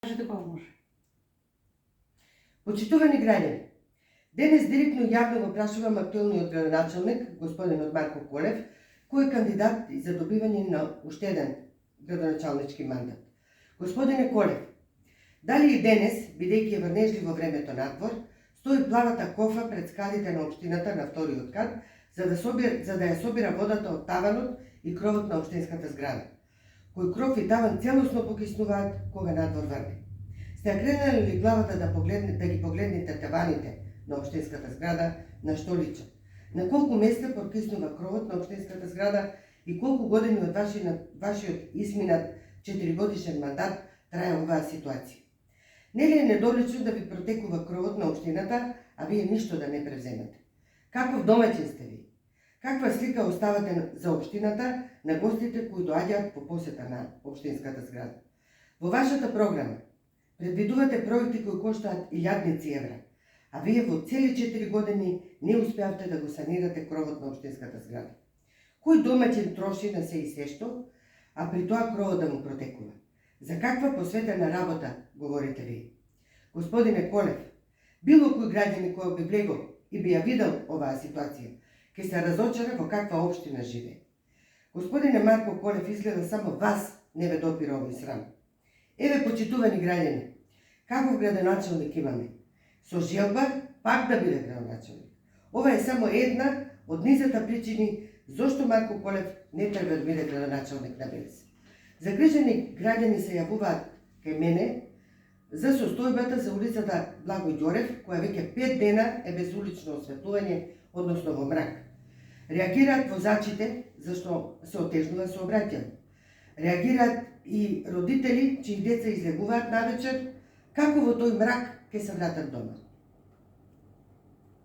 Кажете кога може. Почитувани граѓани, денес директно јавно го прашувам актуелниот градоначалник, господинот Марко Колев, кој е кандидат за добивање на уште еден градоначалнички мандат. Господине Колев, дали и денес, бидејќи е врнежливо времето надвор, стои плавата кофа пред скалите на општината на вториот кат, за да ја собира водата од таванот и кровот на општинската зграда, кој кров и таван целосно покиснуваат кога надвор врне? Сте ја кренали ли главата да ги погледнете таваните на општинската зграда, на што личат? На колку места покиснува кровот на општинската зграда и колку години од вашиот изминат 4-годишен мандат трае оваа ситуација? Нели е недолично да ви протекува кровот на општината, а вие ништо да не превземете? Каков домаќин сте ви? Каква слика оставате за општината на гостите кои доаѓаат по посета на општинската зграда? Во вашата програма предвидувате проекти кои коштаат илјадници евра, а вие во цели 4 години не успеавте да го санирате кровот на општинската зграда. Кој домаќин троши на се и се што, а при тоа кровот да му протекува? За каква посветена работа говорите ви? Господине Колев, било кој граѓани кој би влегол и би ја видел оваа ситуација, ќе се разочара во каква општина живее. Господине Марко Колев, изгледа само вас не ве допира овој срам. Еве, почитувани граѓани, каков градоначалник имаме? Со желба пак да биде градоначалник. Ова е само една од низата причини зошто Марко Колев не треба да биде градоначалник на Белес. Загрижени граѓани се јавуваат кај мене за состојбата за улицата Благој Ѓорев, која веќе 5 дена е без улично осветлување, односно во мрак. Реагираат возачите, зашто се отежнува сообраќајот. Реагираат и родители чии деца излегуваат навечер, како во тој мрак ќе се вратат дома.